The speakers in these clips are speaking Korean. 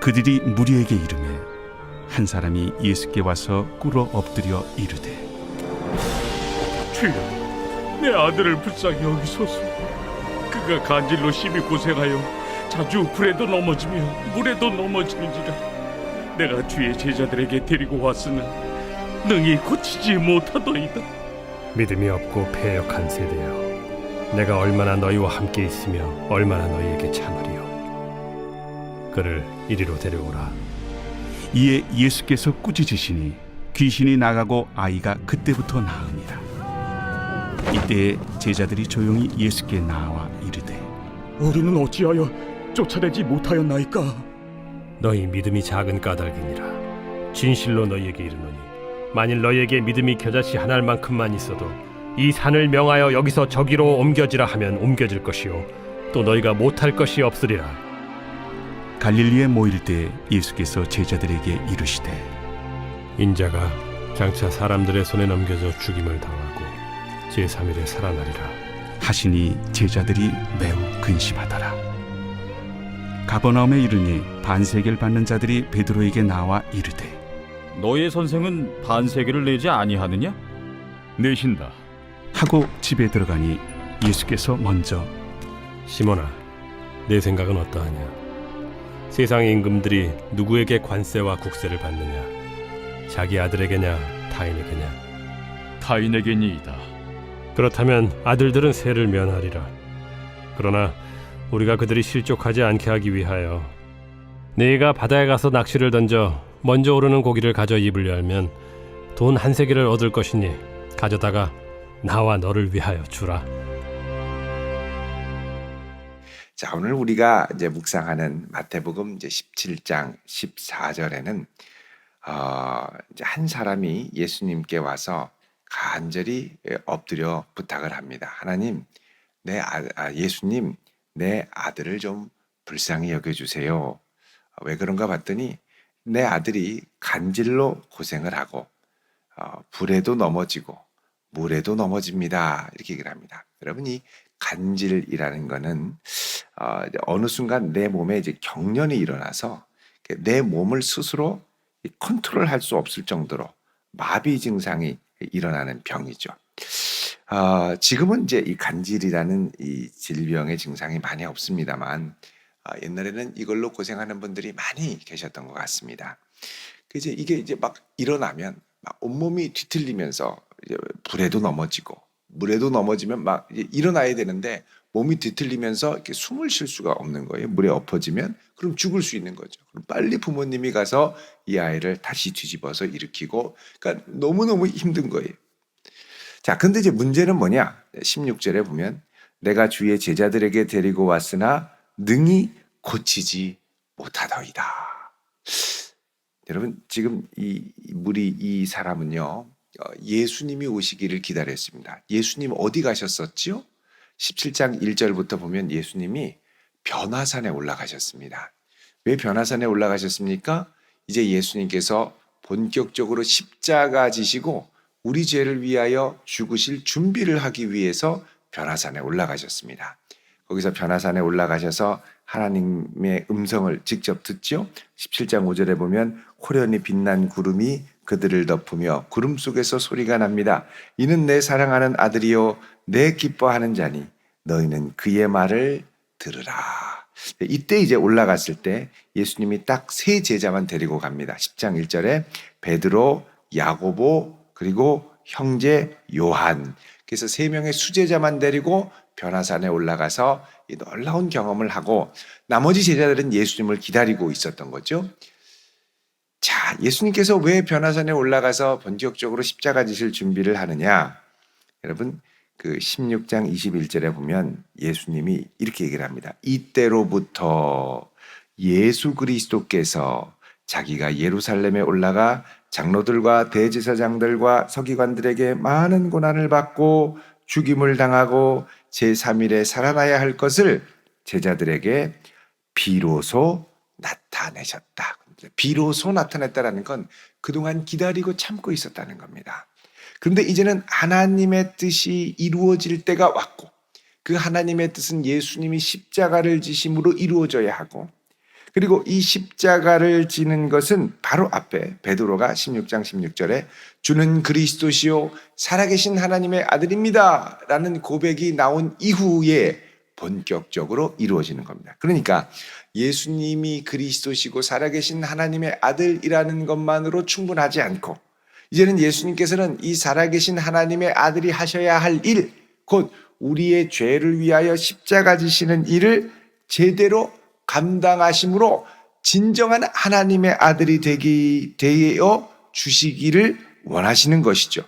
그들이 무리에게 이르매 한 사람이 예수께 와서 꿇어 엎드려 이르되 주여, 내 아들을 불쌍히 여기소서. 그가 간질로 심히 고생하여 자주 불에도 넘어지며 물에도 넘어지는지라. 내가 주의 제자들에게 데리고 왔으나 능히 고치지 못하더이다. 믿음이 없고 패역한 세대여, 내가 얼마나 너희와 함께 있으며 얼마나 너희에게 참으리요. 그를 이리로 데려오라. 이에 예수께서 꾸짖으시니 귀신이 나가고 아이가 그때부터 나으니라. 이때에 제자들이 조용히 예수께 나와 이르되 우리는 어찌하여 쫓아내지 못하였나이까? 너희 믿음이 작은 까닭이니라. 진실로 너희에게 이르노니 만일 너희에게 믿음이 겨자씨 한 알만큼만 있어도 이 산을 명하여 여기서 저기로 옮겨지라 하면 옮겨질 것이요 또 너희가 못할 것이 없으리라. 갈릴리에 모일 때 예수께서 제자들에게 이르시되 인자가 장차 사람들의 손에 넘겨져 죽임을 당하고 제3일에 살아나리라 하시니 제자들이 매우 근심하더라. 가버나움에 이르니 반세계를 받는 자들이 베드로에게 나와 이르되 너의 선생은 반세계를 내지 아니하느냐? 내신다. 하고 집에 들어가니 예수께서 먼저 시몬아, 내 생각은 어떠하냐? 세상의 임금들이 누구에게 관세와 국세를 받느냐? 자기 아들에게냐 타인에게냐? 타인에게니이다. 그렇다면 아들들은 세를 면하리라. 그러나 우리가 그들이 실족하지 않게 하기 위하여 네가 바다에 가서 낚시를 던져 먼저 오르는 고기를 가져 입을 열면 돈 한 세겔을 얻을 것이니 가져다가 나와 너를 위하여 주라. 자, 오늘 우리가 이제 묵상하는 마태복음 이제 17장 14절에는 이제 한 사람이 예수님께 와서 간절히 엎드려 부탁을 합니다. 하나님, 예수님, 내 아들을 좀 불쌍히 여겨주세요. 왜 그런가 봤더니 내 아들이 간질로 고생을 하고 불에도 넘어지고 물에도 넘어집니다. 이렇게 얘기를 합니다. 여러분, 이 간질이라는 거는 어느 순간 내 몸에 이제 경련이 일어나서 내 몸을 스스로 컨트롤할 수 없을 정도로 마비 증상이 일어나는 병이죠. 지금은 이제 이 간질이라는 이 질병의 증상이 많이 없습니다만 옛날에는 이걸로 고생하는 분들이 많이 계셨던 것 같습니다. 이게 이제 막 일어나면 막 온몸이 뒤틀리면서 이제 불에도 넘어지고 물에도 넘어지면 막 이제 일어나야 되는데 몸이 뒤틀리면서 이렇게 숨을 쉴 수가 없는 거예요. 물에 엎어지면 그럼 죽을 수 있는 거죠. 그럼 빨리 부모님이 가서 이 아이를 다시 뒤집어서 일으키고, 그러니까 너무너무 힘든 거예요. 자, 근데 이제 문제는 뭐냐? 16절에 보면 내가 주의 제자들에게 데리고 왔으나 능히 고치지 못하더이다. 여러분, 지금 이 사람은요, 예수님이 오시기를 기다렸습니다. 예수님 어디 가셨었지요? 17장 1절부터 보면 예수님이 변화산에 올라가셨습니다. 왜 변화산에 올라가셨습니까? 이제 예수님께서 본격적으로 십자가 지시고 우리 죄를 위하여 죽으실 준비를 하기 위해서 변화산에 올라가셨습니다. 거기서 변화산에 올라가셔서 하나님의 음성을 직접 듣죠. 17장 5절에 보면 호련히 빛난 구름이 그들을 덮으며 구름 속에서 소리가 납니다. 이는 내 사랑하는 아들이요 내 기뻐하는 자니 너희는 그의 말을 들으라. 이때 이제 올라갔을 때 예수님이 딱 세 제자만 데리고 갑니다. 10장 1절에 베드로, 야고보 그리고 형제 요한. 그래서 세 명의 수제자만 데리고 변화산에 올라가서 이 놀라운 경험을 하고 나머지 제자들은 예수님을 기다리고 있었던 거죠. 자, 예수님께서 왜 변화산에 올라가서 본격적으로 십자가 지실 준비를 하느냐? 여러분, 그 16장 21절에 보면 예수님이 이렇게 얘기를 합니다. 이때로부터 예수 그리스도께서 자기가 예루살렘에 올라가 장로들과 대제사장들과 서기관들에게 많은 고난을 받고 죽임을 당하고 제3일에 살아나야 할 것을 제자들에게 비로소 나타내셨다. 비로소 나타냈다라는 건 그동안 기다리고 참고 있었다는 겁니다. 그런데 이제는 하나님의 뜻이 이루어질 때가 왔고 그 하나님의 뜻은 예수님이 십자가를 지심으로 이루어져야 하고 그리고 이 십자가를 지는 것은 바로 앞에 베드로가 16장 16절에 주는 그리스도시요 살아계신 하나님의 아들입니다 라는 고백이 나온 이후에 본격적으로 이루어지는 겁니다. 그러니까 예수님이 그리스도시고 살아계신 하나님의 아들이라는 것만으로 충분하지 않고 이제는 예수님께서는 이 살아계신 하나님의 아들이 하셔야 할 일, 곧 우리의 죄를 위하여 십자가 지시는 일을 제대로 감당하심으로 진정한 하나님의 아들이 되어 주시기를 원하시는 것이죠.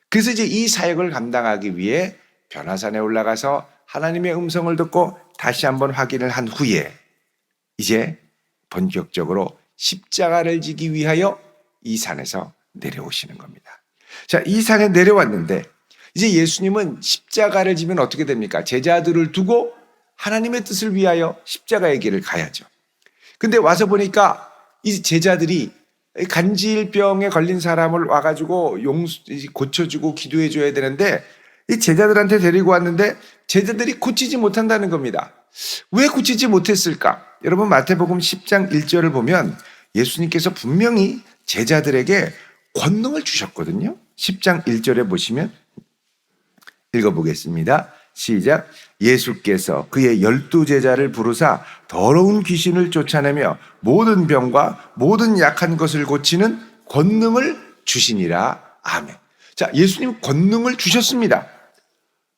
그래서 이제 이 사역을 감당하기 위해 변화산에 올라가서 하나님의 음성을 듣고 다시 한번 확인을 한 후에 이제 본격적으로 십자가를 지기 위하여 이 산에서 내려오시는 겁니다. 자, 이 산에 내려왔는데 이제 예수님은 십자가를 지면 어떻게 됩니까? 제자들을 두고 하나님의 뜻을 위하여 십자가의 길을 가야죠. 근데 와서 보니까 이 제자들이 간질병에 걸린 사람을 와가지고 고쳐주고 기도해줘야 되는데 이 제자들한테 데리고 왔는데 제자들이 고치지 못한다는 겁니다. 왜 고치지 못했을까? 여러분 마태복음 10장 1절을 보면 예수님께서 분명히 제자들에게 권능을 주셨거든요. 10장 1절에 보시면 읽어보겠습니다. 시작. 예수께서 그의 12제자를 부르사 더러운 귀신을 쫓아내며 모든 병과 모든 약한 것을 고치는 권능을 주시니라. 아멘. 자, 예수님 권능을 주셨습니다.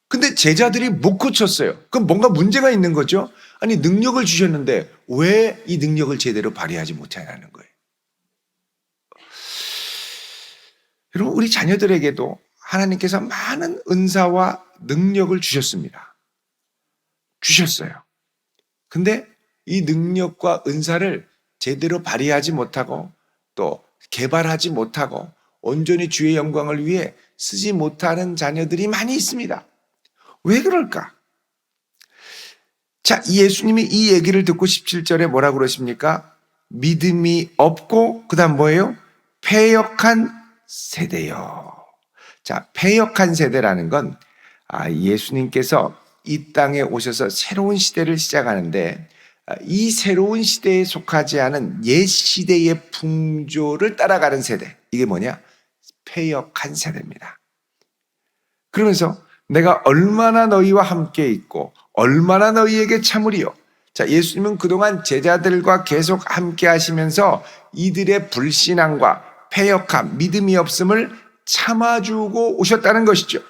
근데 제자들이 못 고쳤어요. 그럼 뭔가 문제가 있는 거죠? 아니, 능력을 주셨는데 왜 이 능력을 제대로 발휘하지 못하냐는 거예요. 여러분, 우리 자녀들에게도 하나님께서 많은 은사와 능력을 주셨습니다. 주셨어요. 근데 이 능력과 은사를 제대로 발휘하지 못하고 또 개발하지 못하고 온전히 주의 영광을 위해 쓰지 못하는 자녀들이 많이 있습니다. 왜 그럴까? 자, 예수님이 이 얘기를 듣고 17절에 뭐라고 그러십니까? 믿음이 없고 그다음 뭐예요? 패역한 세대요. 자, 패역한 세대라는 건 예수님께서 이 땅에 오셔서 새로운 시대를 시작하는데 이 새로운 시대에 속하지 않은 옛 시대의 풍조를 따라가는 세대. 이게 뭐냐? 패역한 세대입니다. 그러면서 내가 얼마나 너희와 함께 있고 얼마나 너희에게 참으리요. 자, 예수님은 그동안 제자들과 계속 함께 하시면서 이들의 불신앙과 패역함, 믿음이 없음을 참아주고 오셨다는 것이죠.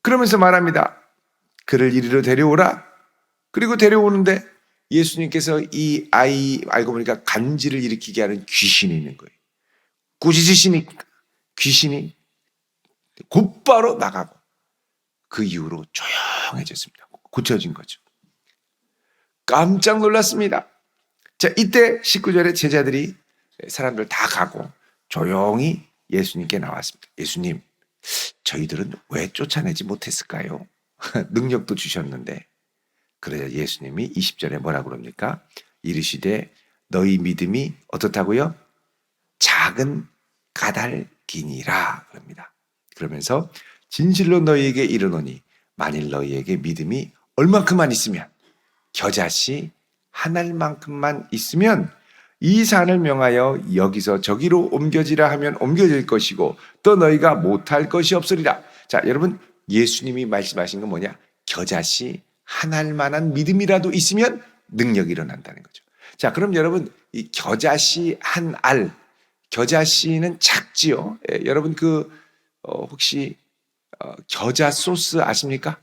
그러면서 말합니다. 그를 이리로 데려오라. 그리고 데려오는데 예수님께서 이 아이 알고 보니까 간질을 일으키게 하는 귀신이 있는 거예요. 꾸짖으시니까 귀신이 곧바로 나가고 그 이후로 조용해졌습니다. 고쳐진 거죠. 깜짝 놀랐습니다. 자, 이때 19절에 제자들이 사람들 다 가고 조용히 예수님께 나왔습니다. 예수님, 저희들은 왜 쫓아내지 못했을까요? 능력도 주셨는데. 그러자 예수님이 20절에 뭐라고 그럽니까? 이르시되 너희 믿음이 어떻다고요? 작은 까닭이니라 그럽니다. 그러면서 진실로 너희에게 이르노니 만일 너희에게 믿음이 얼만큼만 있으면 겨자씨 한 알만큼만 있으면 이 산을 명하여 여기서 저기로 옮겨지라 하면 옮겨질 것이고 또 너희가 못할 것이 없으리라. 자, 여러분 예수님이 말씀하신 건 뭐냐? 겨자씨 한 알만한 믿음이라도 있으면 능력이 일어난다는 거죠. 자, 그럼 여러분 이 겨자씨 한 알, 겨자씨는 작지요. 여러분 혹시 겨자 소스 아십니까?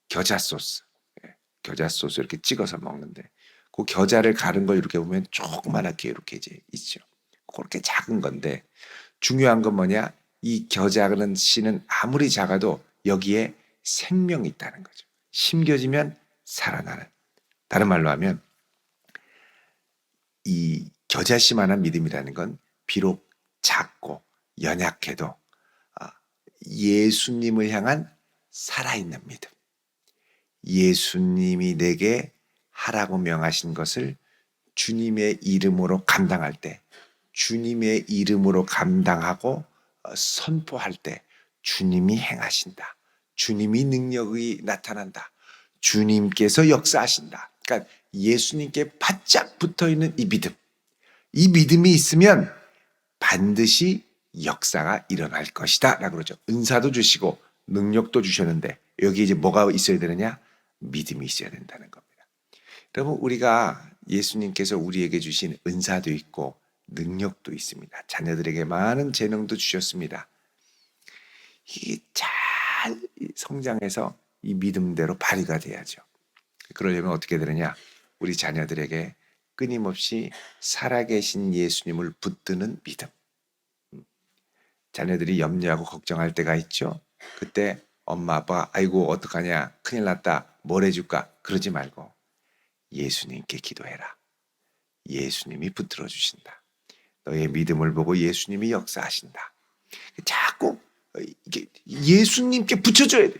겨자 소스. 겨자 소스 이렇게 찍어서 먹는데 그 겨자를 가른 걸 이렇게 보면 조그맣게 이렇게 이제 있죠. 그렇게 작은 건데 중요한 건 뭐냐? 이 겨자는 씨는 아무리 작아도 여기에 생명이 있다는 거죠. 심겨지면 살아나는. 다른 말로 하면 이 겨자씨만한 믿음이라는 건 비록 작고 연약해도 예수님을 향한 살아있는 믿음. 예수님이 내게 하라고 명하신 것을 주님의 이름으로 감당할 때, 주님의 이름으로 감당하고 선포할 때 주님이 행하신다. 주님이 능력이 나타난다. 주님께서 역사하신다. 그러니까 예수님께 바짝 붙어 있는 이 믿음. 이 믿음이 있으면 반드시 역사가 일어날 것이다 라고 그러죠. 은사도 주시고 능력도 주셨는데 여기 이제 뭐가 있어야 되느냐? 믿음이 있어야 된다는 겁니다. 여러분, 우리가 예수님께서 우리에게 주신 은사도 있고 능력도 있습니다. 자녀들에게 많은 재능도 주셨습니다. 이게 잘 성장해서 이 믿음대로 발휘가 돼야죠. 그러려면 어떻게 되느냐? 우리 자녀들에게 끊임없이 살아계신 예수님을 붙드는 믿음. 자녀들이 염려하고 걱정할 때가 있죠. 그때 엄마 아빠 아이고 어떡하냐, 큰일 났다, 뭘 해줄까, 그러지 말고 예수님께 기도해라. 예수님이 붙들어 주신다. 너의 믿음을 보고 예수님이 역사하신다. 자꾸 이게 예수님께 붙여줘야 돼.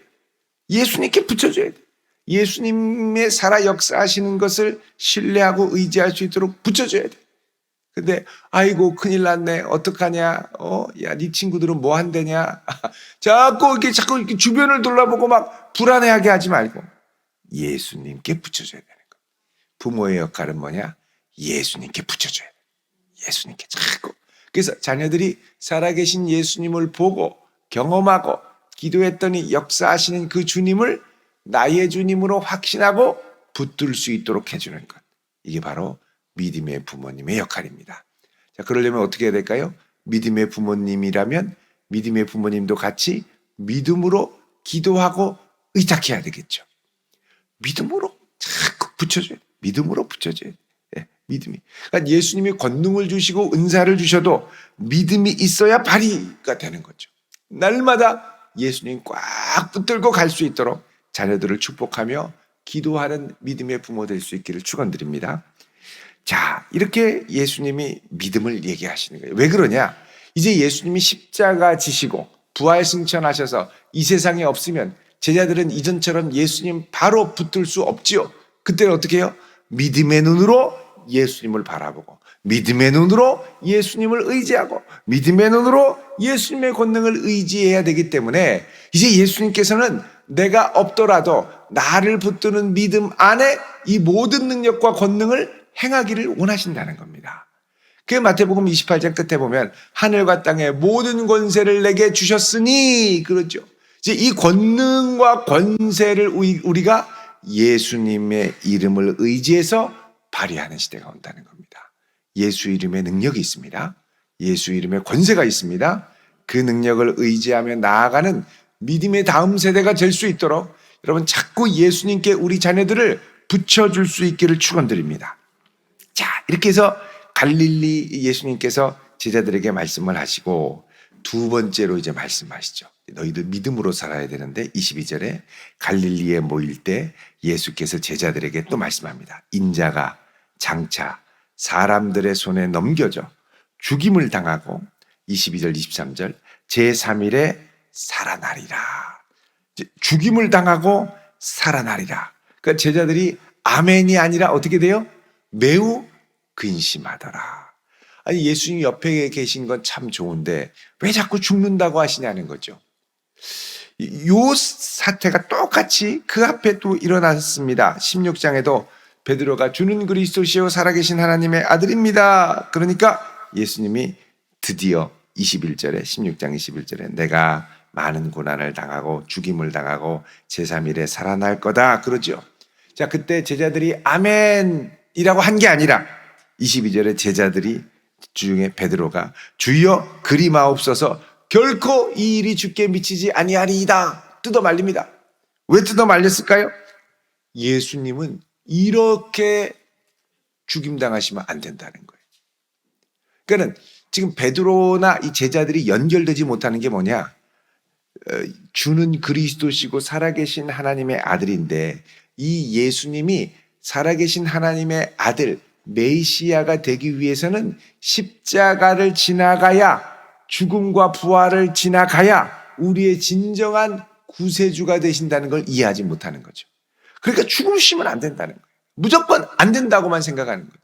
예수님께 붙여줘야 돼. 예수님의 살아 역사하시는 것을 신뢰하고 의지할 수 있도록 붙여줘야 돼. 근데 아이고 큰일 났네, 어떡하냐, 야, 네 친구들은 뭐 한대냐. 자꾸 이렇게 주변을 둘러보고 막 불안해하게 하지 말고 예수님께 붙여줘야 되는 거야. 부모의 역할은 뭐냐? 예수님께 붙여줘야 돼. 예수님께 자꾸. 그래서 자녀들이 살아계신 예수님을 보고 경험하고 기도했더니 역사하시는 그 주님을 나의 주님으로 확신하고 붙들 수 있도록 해주는 것. 이게 바로 믿음의 부모님의 역할입니다. 자, 그러려면 어떻게 해야 될까요? 믿음의 부모님이라면 믿음의 부모님도 같이 믿음으로 기도하고 의탁해야 되겠죠. 믿음으로 자꾸 붙여줘야 돼. 믿음으로 붙여줘야 돼. 믿음이. 그러니까 예수님이 권능을 주시고 은사를 주셔도 믿음이 있어야 발휘가 되는 거죠. 날마다 예수님 꽉 붙들고 갈 수 있도록 자녀들을 축복하며 기도하는 믿음의 부모 될 수 있기를 축원드립니다. 자, 이렇게 예수님이 믿음을 얘기하시는 거예요. 왜 그러냐? 이제 예수님이 십자가 지시고 부활 승천하셔서 이 세상에 없으면 제자들은 이전처럼 예수님 바로 붙들 수 없지요. 그때는 어떻게 해요? 믿음의 눈으로 예수님을 바라보고 믿음의 눈으로 예수님을 의지하고 믿음의 눈으로 예수님의 권능을 의지해야 되기 때문에 이제 예수님께서는 내가 없더라도 나를 붙드는 믿음 안에 이 모든 능력과 권능을 행하기를 원하신다는 겁니다. 그 마태복음 28장 끝에 보면 하늘과 땅의 모든 권세를 내게 주셨으니 그러죠. 이제 이 권능과 권세를 우리가 예수님의 이름을 의지해서 발휘하는 시대가 온다는 겁니다. 예수 이름의 능력이 있습니다. 예수 이름의 권세가 있습니다. 그 능력을 의지하며 나아가는 믿음의 다음 세대가 될 수 있도록 여러분 자꾸 예수님께 우리 자녀들을 붙여줄 수 있기를 축원드립니다. 자, 이렇게 해서 갈릴리 예수님께서 제자들에게 말씀을 하시고 두 번째로 이제 말씀하시죠. 너희들 믿음으로 살아야 되는데 22절에 갈릴리에 모일 때 예수께서 제자들에게 또 말씀합니다. 인자가 장차 사람들의 손에 넘겨져 죽임을 당하고 22절 23절 제3일에 살아나리라. 죽임을 당하고 살아나리라. 그러니까 제자들이 아멘이 아니라 어떻게 돼요? 매우 근심하더라. 아니, 예수님 옆에 계신 건 참 좋은데 왜 자꾸 죽는다고 하시냐는 거죠. 요 사태가 똑같이 그 앞에 또 일어났습니다. 16장에도 베드로가 주는 그리스도시요 살아계신 하나님의 아들입니다. 그러니까 예수님이 드디어 21절에 16장 21절에 내가 많은 고난을 당하고 죽임을 당하고 제3일에 살아날 거다 그러죠. 자, 그때 제자들이 아멘이라고 한 게 아니라 22절에 제자들이 중에 베드로가 주여 그리 마옵소서 결코 이 일이 주께 미치지 아니하리이다 뜯어 말립니다. 왜 뜯어 말렸을까요? 예수님은 이렇게 죽임당하시면 안 된다는 거예요. 그러니까 지금 베드로나 이 제자들이 연결되지 못하는 게 뭐냐? 주는 그리스도시고 살아계신 하나님의 아들인데 이 예수님이 살아계신 하나님의 아들 메시아가 되기 위해서는 십자가를 지나가야 죽음과 부활을 지나가야 우리의 진정한 구세주가 되신다는 걸 이해하지 못하는 거죠. 그러니까 죽으시면 안 된다는 거예요. 무조건 안 된다고만 생각하는 거죠.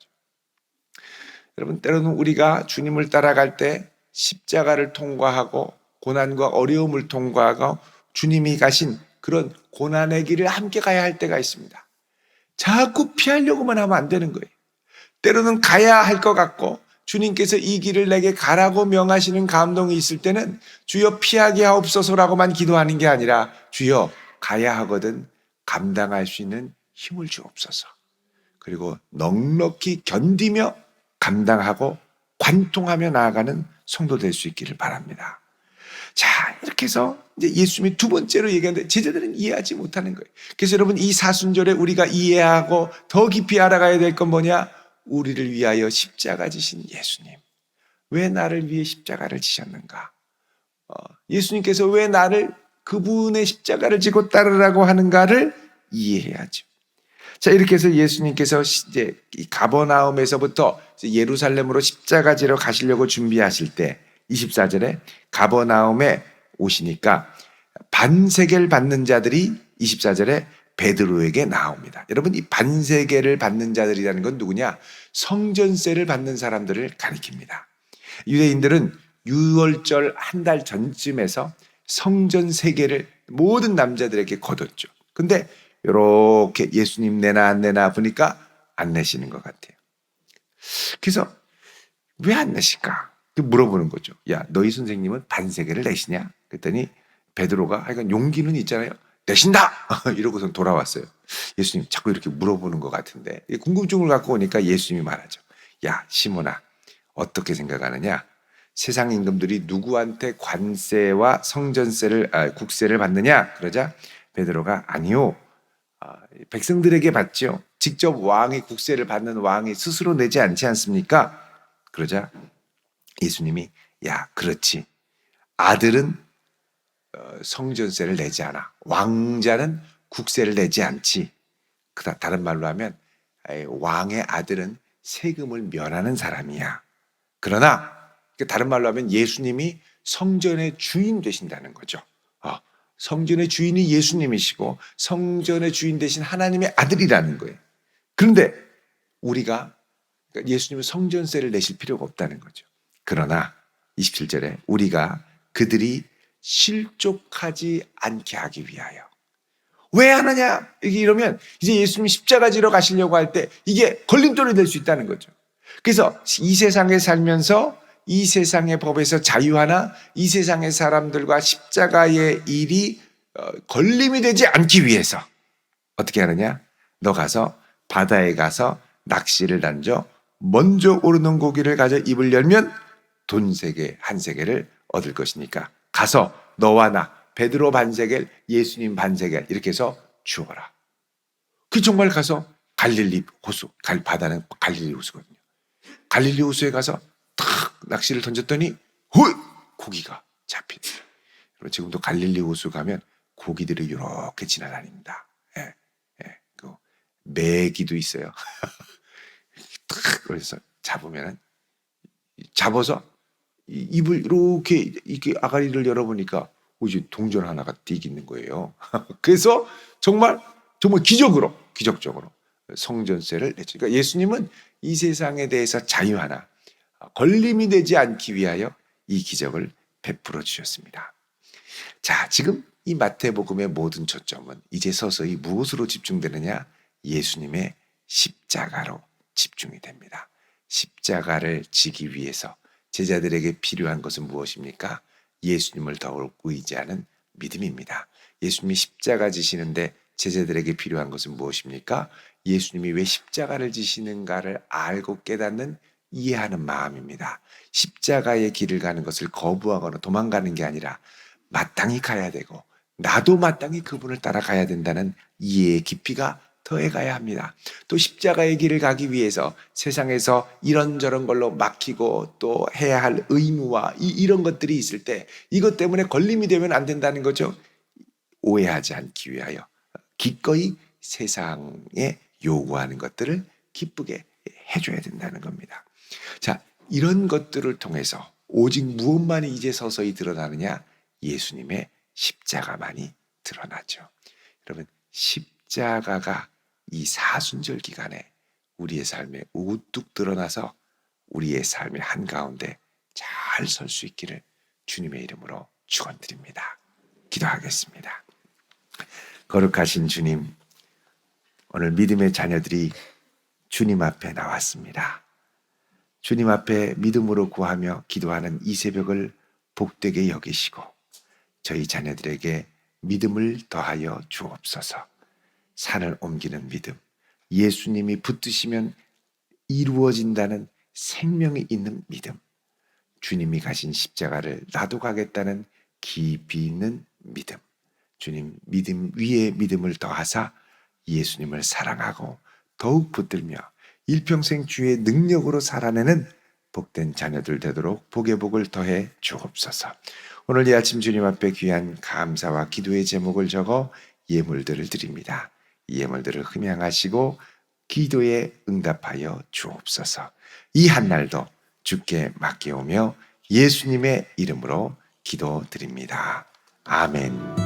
여러분, 때로는 우리가 주님을 따라갈 때 십자가를 통과하고 고난과 어려움을 통과하고 주님이 가신 그런 고난의 길을 함께 가야 할 때가 있습니다. 자꾸 피하려고만 하면 안 되는 거예요. 때로는 가야 할 것 같고 주님께서 이 길을 내게 가라고 명하시는 감동이 있을 때는 주여 피하게 하옵소서라고만 기도하는 게 아니라 주여 가야 하거든 감당할 수 있는 힘을 주옵소서. 그리고 넉넉히 견디며 감당하고 관통하며 나아가는 성도 될 수 있기를 바랍니다. 자, 이렇게 해서 이제 예수님이 두 번째로 얘기하는데 제자들은 이해하지 못하는 거예요. 그래서 여러분 이 사순절에 우리가 이해하고 더 깊이 알아가야 될 건 뭐냐? 우리를 위하여 십자가 지신 예수님. 왜 나를 위해 십자가를 지셨는가? 예수님께서 왜 나를 그분의 십자가를 지고 따르라고 하는가를 이해해야죠. 자, 이렇게 해서 예수님께서 이제 이 가버나움에서부터 예루살렘으로 십자가 지러 가시려고 준비하실 때 24절에 가버나움에 오시니까 반세겔 받는 자들이 24절에 베드로에게 나옵니다. 여러분, 이 반세겔을 받는 자들이라는 건 누구냐? 성전세를 받는 사람들을 가리킵니다. 유대인들은 유월절 한 달 전쯤에서 성전 세계를 모든 남자들에게 거뒀죠. 근데 이렇게 예수님 내나 안 내나 보니까 안 내시는 것 같아요. 그래서 왜 안 내실까? 물어보는 거죠. 야, 너희 선생님은 반세계를 내시냐? 그랬더니 베드로가 하여간 용기는 있잖아요. 내신다! 이러고선 돌아왔어요. 예수님 자꾸 이렇게 물어보는 것 같은데 궁금증을 갖고 오니까 예수님이 말하죠. 야, 시몬아, 어떻게 생각하느냐? 세상 임금들이 누구한테 관세와 국세를 받느냐? 그러자 베드로가 아니요. 백성들에게 받죠. 직접 왕이 국세를 받는 왕이 스스로 내지 않지 않습니까? 그러자 예수님이 야, 그렇지. 아들은 성전세를 내지 않아. 왕자는 국세를 내지 않지. 다른 말로 하면 왕의 아들은 세금을 면하는 사람이야. 그러나 다른 말로 하면 예수님이 성전의 주인 되신다는 거죠. 성전의 주인이 예수님이시고 성전의 주인 되신 하나님의 아들이라는 거예요. 그런데 우리가 예수님은 성전세를 내실 필요가 없다는 거죠. 그러나 27절에 우리가 그들이 실족하지 않게 하기 위하여. 왜 하느냐? 이러면 이제 예수님이 십자가 지러 가시려고 할 때 이게 걸림돌이 될 수 있다는 거죠. 그래서 이 세상에 살면서 이 세상의 법에서 자유하나 이 세상의 사람들과 십자가의 일이 걸림이 되지 않기 위해서 어떻게 하느냐? 너 가서 바다에 가서 낚시를 던져 먼저 오르는 고기를 가져 입을 열면 돈 3개, 1세겔을 얻을 것이니까 가서 너와 나 베드로 반세겔, 예수님 반세겔 이렇게 해서 주어라. 그 정말 가서 갈릴리 호수, 바다는 갈릴리 호수거든요. 갈릴리 호수에 가서 탁 낚시를 던졌더니 고기가 잡힌다. 여러분 지금도 갈릴리 호수 가면 고기들이 이렇게 지나다닙니다. 그 메기도 있어요. 탁 그래서 잡아서 입을 이렇게 아가리를 열어보니까 이제 동전 하나가 띄기 있는 거예요. 그래서 정말 기적적으로 성전세를 냈죠. 그러니까 예수님은 이 세상에 대해서 자유하나 걸림이 되지 않기 위하여 이 기적을 베풀어 주셨습니다. 자, 지금 이 마태복음의 모든 초점은 이제 서서히 무엇으로 집중되느냐? 예수님의 십자가로 집중이 됩니다. 십자가를 지기 위해서 제자들에게 필요한 것은 무엇입니까? 예수님을 더욱 의지하는 믿음입니다. 예수님이 십자가 지시는데 제자들에게 필요한 것은 무엇입니까? 예수님이 왜 십자가를 지시는가를 알고 깨닫는 이해하는 마음입니다. 십자가의 길을 가는 것을 거부하거나 도망가는 게 아니라 마땅히 가야 되고 나도 마땅히 그분을 따라가야 된다는 이해의 깊이가 더해가야 합니다. 또 십자가의 길을 가기 위해서 세상에서 이런저런 걸로 막히고 또 해야 할 의무와 이런 것들이 있을 때 이것 때문에 걸림이 되면 안 된다는 거죠. 오해하지 않기 위하여 기꺼이 세상에 요구하는 것들을 기쁘게 해줘야 된다는 겁니다. 자, 이런 것들을 통해서 오직 무엇만이 이제 서서히 드러나느냐? 예수님의 십자가만이 드러나죠. 여러분, 십자가가 이 사순절 기간에 우리의 삶에 우뚝 드러나서 우리의 삶의 한가운데 잘 설 수 있기를 주님의 이름으로 축원드립니다. 기도하겠습니다. 거룩하신 주님, 오늘 믿음의 자녀들이 주님 앞에 나왔습니다. 주님 앞에 믿음으로 구하며 기도하는 이 새벽을 복되게 여기시고 저희 자녀들에게 믿음을 더하여 주옵소서. 산을 옮기는 믿음, 예수님이 붙드시면 이루어진다는 생명이 있는 믿음, 주님이 가신 십자가를 나도 가겠다는 깊이 있는 믿음, 주님 믿음 위에 믿음을 더하사 예수님을 사랑하고 더욱 붙들며 일평생 주의 능력으로 살아내는 복된 자녀들 되도록 복의 복을 더해 주옵소서. 오늘 이 아침 주님 앞에 귀한 감사와 기도의 제목을 적어 예물들을 드립니다. 이 예물들을 흠양하시고 기도에 응답하여 주옵소서. 이 한날도 주께 맡겨오며 예수님의 이름으로 기도드립니다. 아멘.